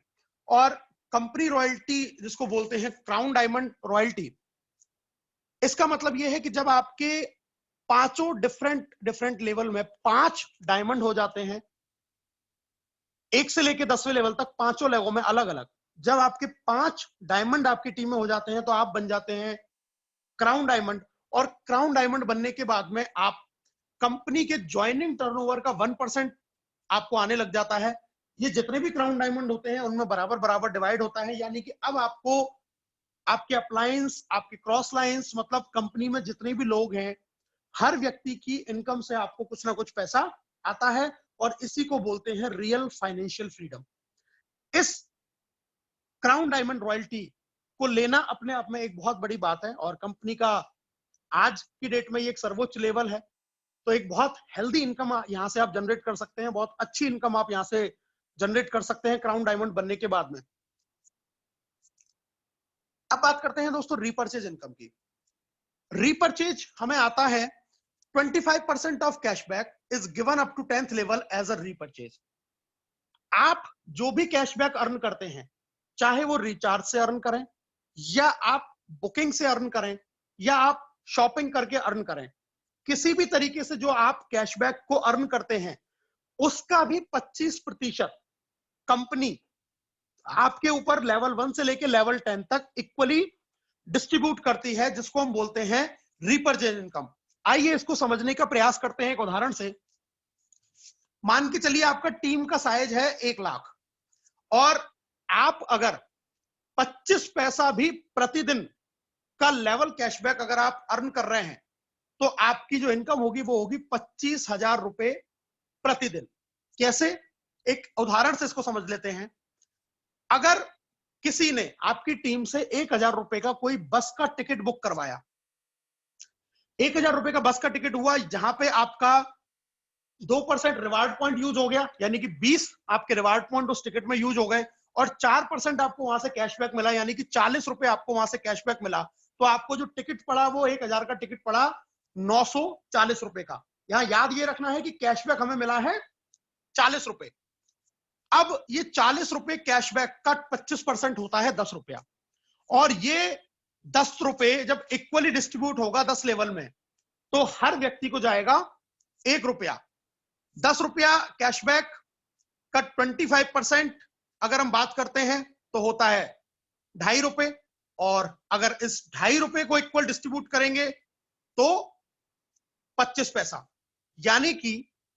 और कंपनी रॉयल्टी जिसको बोलते हैं क्राउन डायमंड रॉयल्टी, इसका मतलब यह है कि जब आपके 5 डिफरेंट लेवल में 5 डायमंड हो जाते हैं, 1 से लेकर 10वें लेवल तक 5 लेवल में अलग अलग, जब आपके 5 डायमंड आपकी टीम में हो जाते हैं तो आप बन जाते हैं क्राउन डायमंड। और क्राउन डायमंड बनने के बाद में आप कंपनी के ज्वाइनिंग टर्नओवर का 1% आपको आने लग जाता है। ये जितने भी क्राउन डायमंड होते हैं उनमें बराबर बराबर डिवाइड होता है, यानी कि अब आपको आपके अपलायंस, आपके क्रॉस लाइंस, मतलब कंपनी में जितने भी लोग हैं, हर व्यक्ति की इनकम से आपको कुछ ना कुछ पैसा आता है। और इसी को बोलते हैं रियल फाइनेंशियल फ्रीडम। इस क्राउन डायमंड रॉयल्टी को लेना अपने आप में एक बहुत बड़ी बात है, और कंपनी का आज की डेट में ये एक सर्वोच्च लेवल है। तो एक बहुत हेल्दी इनकम यहां से आप जनरेट कर सकते हैं, बहुत अच्छी इनकम आप यहां से जनरेट कर सकते हैं क्राउन डायमंड बनने के बाद में। अब बात करते हैं दोस्तों रीपर्चेज इनकम की। रीपर्चेज हमें आता है 25% off cashback is given up to 10th level as a repurchase. आप जो भी कैशबैक अर्न करते हैं, चाहे वो रिचार्ज से अर्न करें, या आप बुकिंग से अर्न करें, या आप शॉपिंग करके अर्न करें, किसी भी तरीके से जो आप कैशबैक को अर्न करते हैं, उसका भी 25% कंपनी आपके ऊपर लेवल 1 से लेकर लेवल 10 तक इक्वली डिस्ट्रीब्यूट करती है, जिसको हम बोलते हैं रीपर्चेज इनकम। आइए इसको समझने का प्रयास करते हैं एक उदाहरण से। मान के चलिए आपका टीम का साइज है 1 लाख, और आप अगर 25 पैसा भी प्रतिदिन का लेवल कैशबैक अगर आप अर्न कर रहे हैं, तो आपकी जो इनकम होगी वो होगी 25,000 रुपए प्रतिदिन। कैसे? एक उदाहरण से इसको समझ लेते हैं। अगर किसी ने आपकी टीम से 1,000 रुपए का कोई बस का टिकट बुक करवाया, 1,000 रुपए का बस का टिकट हुआ, जहां पे आपका 2% रिवार्ड पॉइंट यूज हो गया, यानी कि 20 आपके रिवार्ड पॉइंट उस टिकट में यूज हो गए, और 4% आपको वहां से कैशबैक मिला, यानी कि 40 रुपए आपको वहां से कैशबैक मिला। तो आपको जो टिकट पड़ा वो 1,000 का टिकट पड़ा 940 रुपए का। यहां याद ये रखना है कि कैशबैक हमें मिला है 40 रुपए। अब ये 40 रुपए कैशबैक का 25% होता है 10 रुपया, और ये 10 रुपए जब इक्वली डिस्ट्रीब्यूट होगा 10 लेवल में, तो हर व्यक्ति को जाएगा 1 रुपया। 10 रुपया कैशबैक का 25% अगर हम बात करते हैं तो होता है 2.5 रुपए, और अगर इस 2.5 रुपए को इक्वल डिस्ट्रीब्यूट करेंगे तो 25 पैसा, यानी कि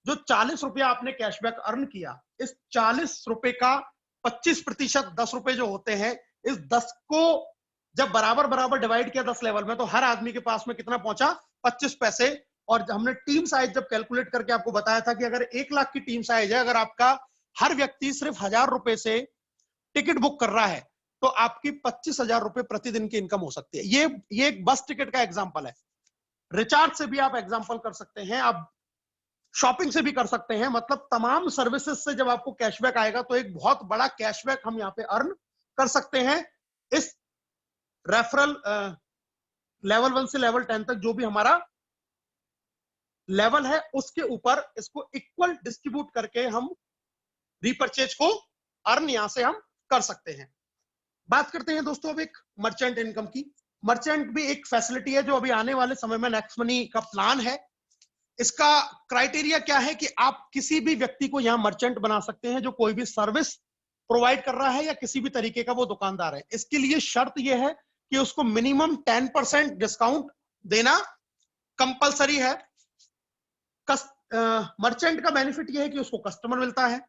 जो 40 रुपया आपने कैशबैक अर्न किया, इस 40 रुपए का 25% 10 रुपए जो होते हैं, इस 10 को जब बराबर बराबर डिवाइड किया 10 लेवल में, तो हर आदमी के पास में कितना पहुंचा? 25 पैसे। और हमने टीम साइज जब कैलकुलेट करके आपको बताया था कि अगर 1 लाख की टीम साइज है, अगर आपका हर व्यक्ति सिर्फ 1000 रुपए से टिकट बुक कर रहा है, तो आपकी 25,000 रुपए प्रतिदिन की इनकम हो सकती है। ये एक बस टिकट का एग्जांपल है। रिचार्ज से भी आप एग्जांपल कर सकते हैं, आप शॉपिंग से भी कर सकते हैं। मतलब तमाम सर्विसेज से जब आपको कैशबैक आएगा तो एक बहुत बड़ा कैशबैक हम यहाँ पे अर्न कर सकते हैं। इस रेफरल लेवल 1 से लेवल 10 तक जो भी हमारा लेवल है, उसके ऊपर इसको इक्वल डिस्ट्रीब्यूट करके हम रीपरचेज को अर्न यहां से हम कर सकते हैं। बात करते हैं दोस्तों अब एक मर्चेंट इनकम की। मर्चेंट भी एक फैसिलिटी है जो अभी आने वाले समय में नेक्स्ट मनी का प्लान है। इसका क्राइटेरिया क्या है कि आप किसी भी व्यक्ति को यहां मर्चेंट बना सकते हैं जो कोई भी सर्विस प्रोवाइड कर रहा है या किसी भी तरीके का वो दुकानदार है। इसके लिए शर्त यह है कि उसको मिनिमम 10% डिस्काउंट देना कंपलसरी है। मर्चेंट का बेनिफिट यह है कि उसको कस्टमर मिलता है।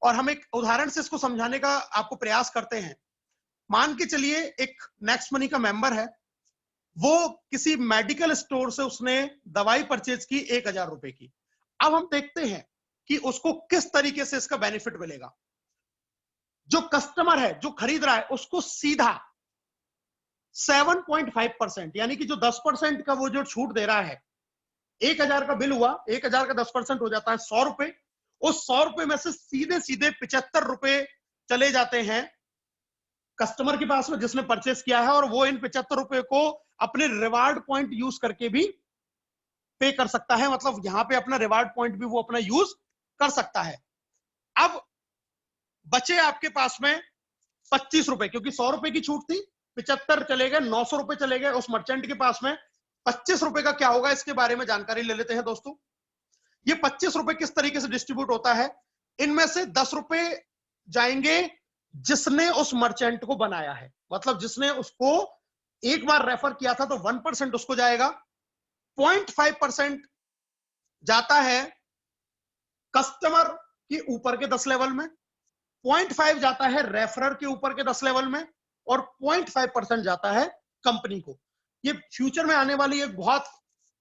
और हम एक उदाहरण से इसको समझाने का आपको प्रयास करते हैं। मान के चलिए एक नेक्स्ट मनी का मेंबर है, वो किसी मेडिकल स्टोर से उसने दवाई परचेज की 1000 रुपए की। अब हम देखते हैं कि उसको किस तरीके से इसका बेनिफिट मिलेगा। जो कस्टमर है, जो खरीद रहा है, उसको सीधा 7.5% यानी कि जो 10% का वो जो छूट दे रहा है, 1000 का बिल हुआ, 1000 का 10% हो जाता है 100 रुपए। उस 100 रुपए में से सीधे सीधे 75 रुपए चले जाते हैं कस्टमर के पास में जिसने परचेस किया है, और वो इन 75 रुपए को अपने रिवार्ड पॉइंट यूज करके भी पे कर सकता है। मतलब यहां पे अपना रिवार्ड पॉइंट भी वो अपना यूज कर सकता है। अब बचे आपके पास में 25 रुपए, क्योंकि 100 रुपए की छूट थी, 75 चले गए, 900 रुपए चले गए उस मर्चेंट के पास में। 25 रुपए का क्या होगा, इसके बारे में जानकारी ले लेते हैं दोस्तों। ये 25 रुपए किस तरीके से डिस्ट्रीब्यूट होता है? इनमें से 10 रुपए जाएंगे जिसने उस मर्चेंट को बनाया है, मतलब जिसने उसको एक बार रेफर किया था तो 1% उसको जाएगा। 0.5% जाता है कस्टमर के ऊपर के 10 लेवल में, 0.5 जाता है रेफरर के ऊपर के 10 लेवल में, और 0.5% जाता है कंपनी को। ये फ्यूचर में आने वाली एक बहुत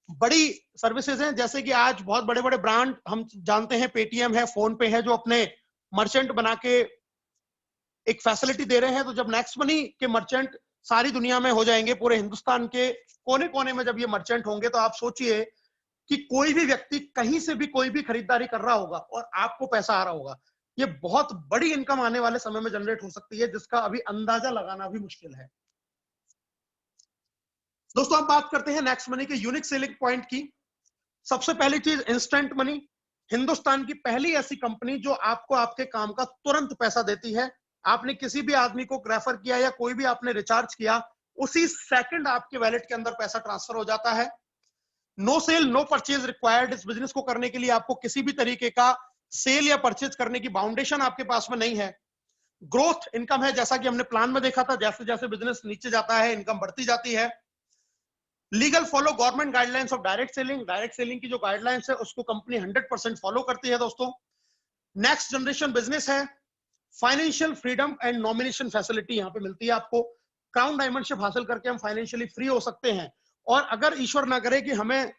बड़ी सर्विसेज हैं। जैसे कि आज बहुत बड़े बड़े ब्रांड हम जानते हैं, पेटीएम है, फोन पे है, जो अपने मर्चेंट बना के एक फैसिलिटी दे रहे हैं। तो जब नेक्स्ट मनी के मर्चेंट सारी दुनिया में हो जाएंगे, पूरे हिंदुस्तान के कोने कोने में जब ये मर्चेंट होंगे, तो आप सोचिए कि कोई भी व्यक्ति कहीं से भी कोई भी खरीदारी कर रहा होगा और आपको पैसा आ रहा होगा। ये बहुत बड़ी इनकम आने वाले समय में जनरेट हो सकती है, जिसका अभी अंदाजा लगाना भी मुश्किल है। दोस्तों अब बात करते हैं नेक्स्ट मनी के यूनिक सेलिंग पॉइंट की। सबसे पहली चीज इंस्टेंट मनी। हिंदुस्तान की पहली ऐसी कंपनी जो आपको आपके काम का तुरंत पैसा देती है। आपने किसी भी आदमी को रेफर किया या कोई भी आपने रिचार्ज किया, उसी सेकंड आपके वैलेट के अंदर पैसा ट्रांसफर हो जाता है। No sale no purchase required. इस बिजनेस को करने के लिए आपको किसी भी तरीके का सेल या परचेज करने की बाउंडेशन आपके पास में नहीं है। ग्रोथ इनकम है, जैसा कि हमने प्लान में देखा था, जैसे जैसे बिजनेस नीचे जाता है इनकम बढ़ती जाती है। Legal follow government guidelines of direct selling. Direct selling की जो गाइडलाइंस है उसको कंपनी 100% फॉलो करती है दोस्तों। नेक्स्ट जनरेशन बिजनेस है। Financial freedom and nomination facility यहां पे मिलती है आपको। क्राउन डायमंडशिप हासिल करके हम फाइनेंशियली फ्री हो सकते हैं, और अगर ईश्वर ना करे कि हमें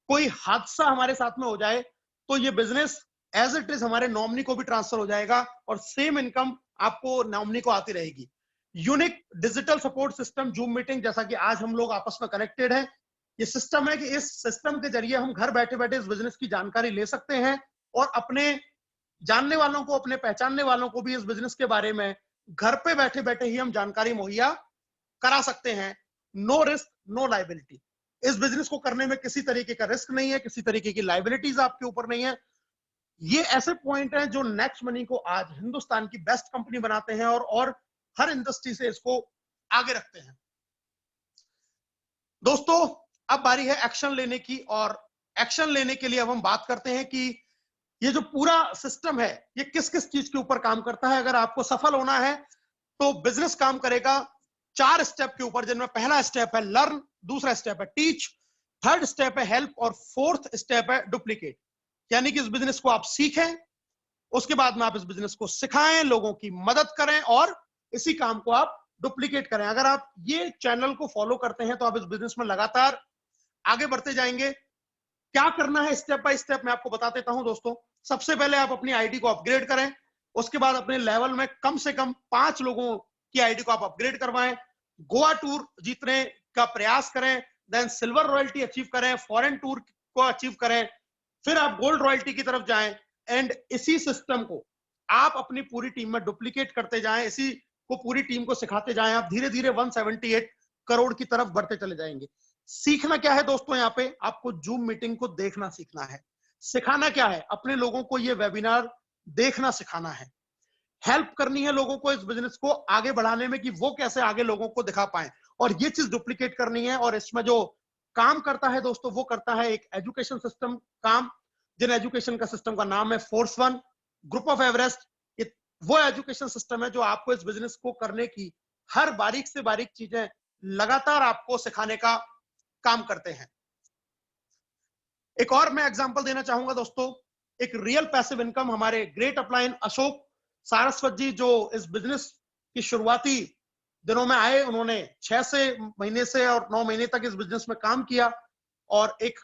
कोई हादसा हमारे साथ में हो जाए, तो ये बिजनेस एज इट इज हमारे नॉमिनी को भी ट्रांसफर हो जाएगा और सेम इनकम आपको नॉमिनी को आती रहेगी। Unique digital support system, zoom meeting, जैसा कि आज हम लोग आपस में कनेक्टेड हैं। ये सिस्टम है कि इस सिस्टम के जरिए हम घर बैठे बैठे इस बिजनेस की जानकारी ले सकते हैं और अपने जानने वालों को, अपने पहचानने वालों को भी इस बिजनेस के बारे में घर पे बैठे बैठे ही हम जानकारी मुहैया करा सकते हैं। No risk no liability. इस बिजनेस को करने में किसी तरीके का रिस्क नहीं है, किसी तरीके की लायबिलिटीज आपके ऊपर नहीं है। ये ऐसे पॉइंट हैं जो नेक्स्ट मनी को आज हिंदुस्तान की बेस्ट कंपनी बनाते हैं और हर इंडस्ट्री से इसको आगे रखते हैं। दोस्तों अब बारी है एक्शन लेने की, और एक्शन लेने के लिए अब हम बात करते हैं कि ये जो पूरा सिस्टम है ये किस किस चीज के ऊपर काम करता है। अगर आपको सफल होना है तो बिजनेस काम करेगा, 4 स्टेप के ऊपर, जिनमें पहला स्टेप है लर्न, दूसरा स्टेप है टीच, थर्ड स्टेप है हेल्प और फोर्थ स्टेप है डुप्लीकेट। यानी कि इस बिजनेस को आप सीखें, उसके बाद में आप इस बिजनेस को सिखाएं, लोगों की मदद करें और इसी काम को आप डुप्लीकेट करें। अगर आप ये चैनल को फॉलो करते हैं तो आप इस बिजनेस में लगातार आगे बढ़ते जाएंगे। क्या करना है स्टेप बाय स्टेप मैं आपको बता देता हूं दोस्तों। सबसे पहले आप अपनी आईडी को अपग्रेड करें, उसके बाद अपने लेवल में कम से कम 5 लोगों की आईडी को आप अपग्रेड करवाएं, गोवा टूर जीतने का प्रयास करें, देन सिल्वर रॉयल्टी अचीव करें, फॉरेन टूर को अचीव करें, फिर आप गोल्ड रॉयल्टी की तरफ जाएं एंड इसी सिस्टम को आप अपनी पूरी टीम में डुप्लीकेट करते जाएं, इसी को पूरी टीम को सिखाते जाएं। आप धीरे धीरे 178 करोड़ की तरफ बढ़ते चले जाएंगे। सीखना क्या है दोस्तों, यहाँ पे आपको जूम मीटिंग को देखना सीखना है। सिखाना क्या है, अपने लोगों को ये वेबिनार देखना सिखाना है। हेल्प करनी है लोगों को इस बिजनेस को आगे बढ़ाने में कि वो कैसे आगे लोगों को दिखा पाए, और ये चीज डुप्लीकेट करनी है। और इसमें जो काम करता है दोस्तों, वो करता है एक एजुकेशन सिस्टम काम, जिन एजुकेशन का सिस्टम का नाम है force one, group of Everest. वो एजुकेशन सिस्टम है जो आपको इस बिजनेस को करने की हर बारीक से बारीक चीजें लगातार आपको सिखाने का काम करते हैं। एक और मैं एग्जांपल देना चाहूंगा दोस्तों, एक रियल पैसिव इनकम हमारे ग्रेट अपलाइन अशोक सारस्वत जी, जो इस बिजनेस की शुरुआती दिनों में आए, उन्होंने 6 महीने से और 9 महीने तक इस बिजनेस में काम किया और एक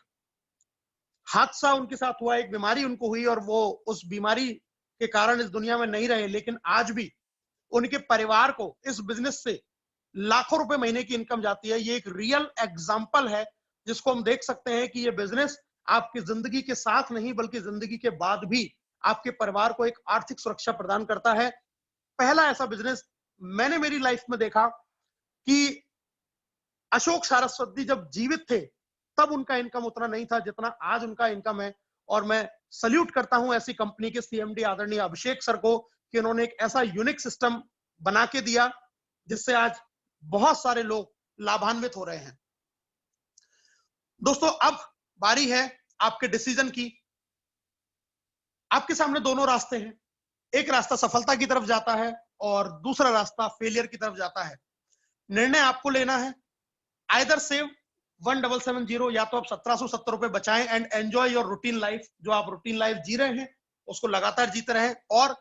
हादसा उनके साथ हुआ, एक बीमारी उनको हुई और वो उस बीमारी के कारण इस दुनिया में नहीं रहे। लेकिन आज भी उनके परिवार को इस बिजनेस से लाखों रुपए महीने की इनकम जाती है। ये एक रियल एग्जांपल है जिसको हम देख सकते हैं कि ये बिजनेस आपकी जिंदगी के साथ नहीं बल्कि जिंदगी के बाद भी आपके परिवार को एक आर्थिक सुरक्षा प्रदान करता है। पहला ऐसा बिजनेस मैंने मेरी लाइफ में देखा कि अशोक सारस्वत जी जब जीवित थे तब उनका इनकम उतना नहीं था जितना आज उनका इनकम है। और मैं सल्यूट करता हूं ऐसी कंपनी के सीएमडी आदरणीय अभिषेक सर को कि उन्होंने एक ऐसा यूनिक सिस्टम बना के दिया जिससे आज बहुत सारे लोग लाभान्वित हो रहे हैं। दोस्तों अब बारी है आपके डिसीजन की। आपके सामने दोनों रास्ते हैं, एक रास्ता सफलता की तरफ जाता है और दूसरा रास्ता फेलियर की तरफ जाता है। निर्णय आपको लेना है, आइदर सेव 1770, या तो आप 1770 रुपए बचाएं and enjoy your routine life. जो आप रूटीन लाइफ जी रहे हैं उसको लगातार जीते रहें, और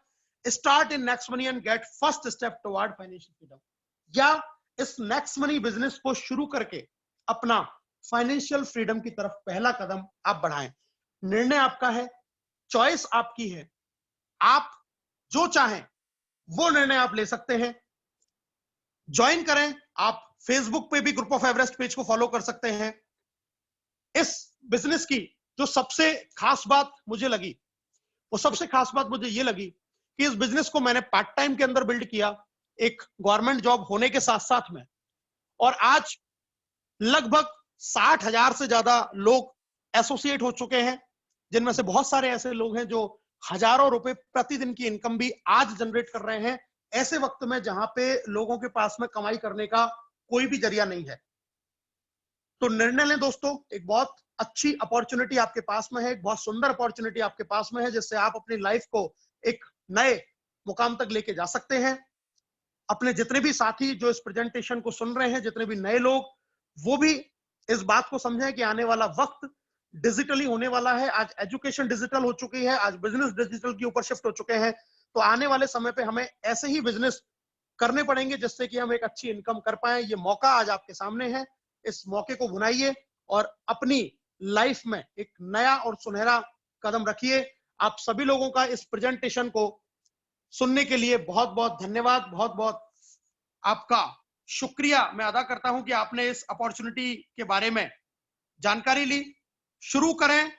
start in next money and get first step toward financial freedom, या इस नेक्स्ट मनी बिजनेस को शुरू करके अपना फाइनेंशियल फ्रीडम की तरफ पहला कदम आप बढ़ाएं। निर्णय आपका है, चॉइस आपकी है, आप जो चाहें वो निर्णय आप ले सकते हैं। ज्वाइन करें, आप फेसबुक पे भी ग्रुप ऑफ एवरेस्ट पेज को फॉलो कर सकते हैं। इस बिजनेस की जो सबसे खास बात मुझे लगी, वो सबसे खास बात मुझे ये लगी कि इस बिजनेस को मैंने पार्ट टाइम के अंदर बिल्ड किया, एक गवर्नमेंट जॉब होने के साथ साथ में, और आज लगभग 60,000 से ज्यादा लोग एसोसिएट हो चुके हैं, जिनमें से बहुत सारे ऐसे लोग हैं जो हजारों रुपए प्रतिदिन की इनकम भी आज जनरेट कर रहे हैं, ऐसे वक्त में जहां पे लोगों के पास में कमाई करने का कोई भी जरिया नहीं है। तो निर्णय लें दोस्तों, एक बहुत अच्छी अपॉर्चुनिटी आपके पास में है, एक बहुत सुंदर अपॉर्चुनिटी आपके पास में है जिससे आप अपनी लाइफ को एक नए मुकाम तक लेके जा सकते हैं। अपने जितने भी साथी जो इस प्रेजेंटेशन को सुन रहे हैं, जितने भी नए लोग, वो भी इस बात को समझें कि आने वाला वक्त डिजिटली होने वाला है। आज एजुकेशन डिजिटल हो चुकी है, आज बिजनेस डिजिटल के ऊपर शिफ्ट हो चुके हैं। तो आने वाले समय पे हमें ऐसे ही बिजनेस करने पड़ेंगे जिससे कि हम एक अच्छी इनकम कर पाए। ये मौका आज आपके सामने है, इस मौके को भुनाइए और अपनी लाइफ में एक नया और सुनहरा कदम रखिए। आप सभी लोगों का इस प्रेजेंटेशन को सुनने के लिए बहुत बहुत धन्यवाद, बहुत बहुत आपका शुक्रिया मैं अदा करता हूं कि आपने इस अपॉर्चुनिटी के बारे में जानकारी ली। शुरू करें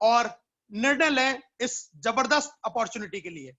और निर्णय लें इस जबरदस्त अपॉर्चुनिटी के लिए।